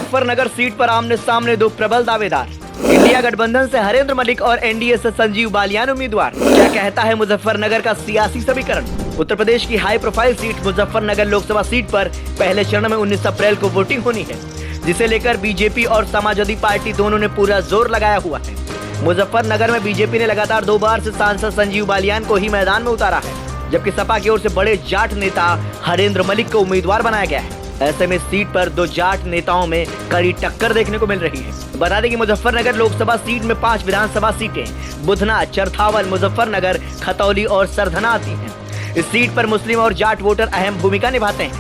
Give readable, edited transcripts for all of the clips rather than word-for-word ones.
Muzaffarnagar seat पर आमने सामने दो प्रबल दावेदार। इंडिया गठबंधन से हरेंद्र मलिक और एनडीए से संजीव बालियान उम्मीदवार। क्या कहता है मुजफ्फरनगर का सियासी समीकरण? उत्तर प्रदेश की high profile seat Muzaffarnagar Lok Sabha seat पर पहले चरण में 19 अप्रैल को वोटिंग होनी है, जिसे लेकर बीजेपी और समाजवादी पार्टी दोनों ने पूरा जोर लगाया हुआ है। मुजफ्फरनगर में बीजेपी ने लगातार 2 बार से सांसद संजीव बालियान को ही मैदान में उतारा है, जबकि सपा की ओर से बड़े जाट नेता हरेंद्र मलिक को उम्मीदवार बनाया गया है। ऐसे में सीट पर 2 जाट नेताओं में कड़ी टक्कर देखने को मिल रही है। बता दें कि मुजफ्फरनगर लोकसभा सीट में 5 विधानसभा सीटें बुधना, चरथावल, मुजफ्फरनगर, खतौली और सरधना आती हैं। इस सीट पर मुस्लिम और जाट वोटर अहम भूमिका निभाते हैं।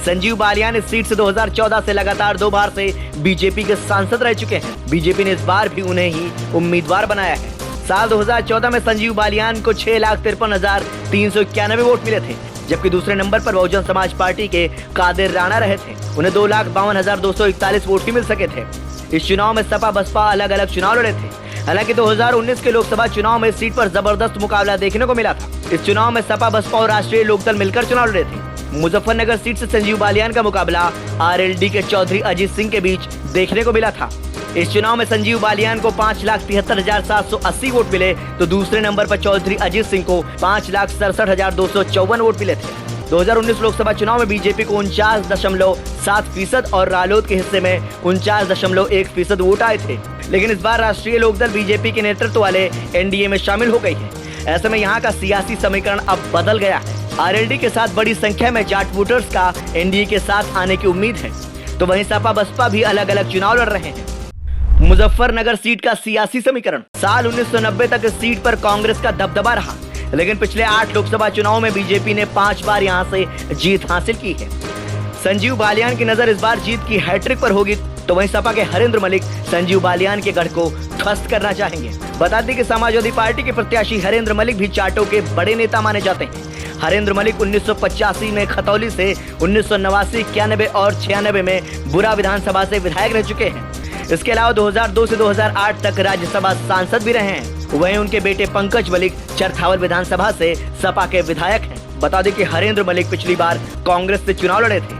संजीव बालियान इस सीट से 2014 से लगातार 2 बार से बीजेपी के सांसद रह चुके हैं। बीजेपी ने इस बार भी उन्हें ही उम्मीदवार बनाया है। साल 2014 में संजीव बालियान को 6,53,391 वोट मिले थे, जबकि दूसरे नंबर पर बहुजन समाज पार्टी के कादिर राणा रहे थे। उन्हें 2,52,241 वोट ही मिल सके थे। इस चुनाव में सपा बसपा अलग अलग चुनाव लड़े थे। हालांकि 2019 के लोकसभा चुनाव में इस सीट पर जबरदस्त मुकाबला देखने को मिला था। इस चुनाव में सपा बसपा और राष्ट्रीय लोकदल मिलकर चुनाव लड़े थे। मुजफ्फरनगर सीट से संजीव बालियान का मुकाबला आरएलडी के चौधरी अजीत सिंह के बीच देखने को मिला था। इस चुनाव में संजीव बालियान को 5,73,780 वोट मिले, तो दूसरे नंबर पर चौधरी अजीत सिंह को 5,67,254 वोट मिले थे। 2019 लोकसभा चुनाव में बीजेपी को 49.7% और रालोद के हिस्से में 49.1% वोट आए थे। लेकिन इस बार राष्ट्रीय लोकदल बीजेपी के नेतृत्व वाले एनडीए में शामिल हो गई है। ऐसे में यहाँ का सियासी समीकरण अब बदल गया है। आरएलडी के साथ बड़ी संख्या में जाट वोटर्स का एनडीए के साथ आने की उम्मीद है, तो वहीं सपा बसपा भी अलग अलग चुनाव लड़ रहे हैं। मुजफ्फरनगर सीट का सियासी समीकरण। साल 1990 तक इस सीट पर कांग्रेस का दबदबा रहा, लेकिन पिछले 8 लोकसभा चुनाव में बीजेपी ने 5 बार यहां से जीत हासिल की है। संजीव बालियान की नजर इस बार जीत की हैट्रिक पर होगी, तो वहीं सपा के हरेंद्र मलिक संजीव बालियान के गढ़ को ध्वस्त करना चाहेंगे। बता दें कि समाजवादी पार्टी के प्रत्याशी हरेंद्र मलिक भी जाटों के बड़े नेता माने जाते हैं। हरेंद्र मलिक 1985 में खतौली से, 1989, 91 और 96 में बुरा विधानसभा से विधायक रह चुके हैं। इसके अलावा 2002 से 2008 तक राज्यसभा सांसद भी रहे हैं। वहीं उनके बेटे पंकज मलिक चरथावल विधानसभा से सपा के विधायक हैं। बता दें कि हरेंद्र मलिक पिछली बार कांग्रेस से चुनाव लड़े थे,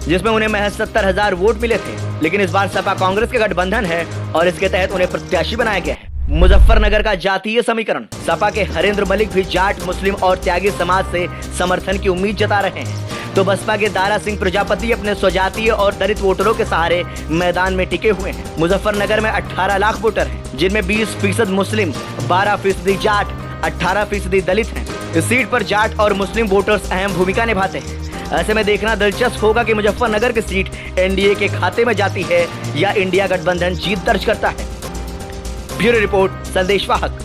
जिसमें उन्हें महज 70,000 वोट मिले थे। लेकिन इस बार सपा कांग्रेस के गठबंधन है और इसके तहत उन्हें प्रत्याशी बनाया गया है। मुजफ्फरनगर का जातीय समीकरण। सपा के हरेंद्र मलिक भी जाट, मुस्लिम और त्यागी समाज से समर्थन की उम्मीद जता रहे हैं, तो बसपा के दारा सिंह प्रजापति अपने स्वजातीय और दलित वोटरों के सहारे मैदान में टिके हुए हैं। मुजफ्फरनगर में 18 लाख वोटर हैं, जिनमें 20% मुस्लिम, 12% जाट, 18% दलित हैं। इस सीट पर जाट और मुस्लिम वोटर्स अहम भूमिका निभाते हैं। ऐसे में देखना दिलचस्प होगा कि मुजफ्फरनगर की सीट एनडीए के खाते में जाती है या इंडिया गठबंधन जीत दर्ज करता है। ब्यूरो रिपोर्ट, संदेश वाहक।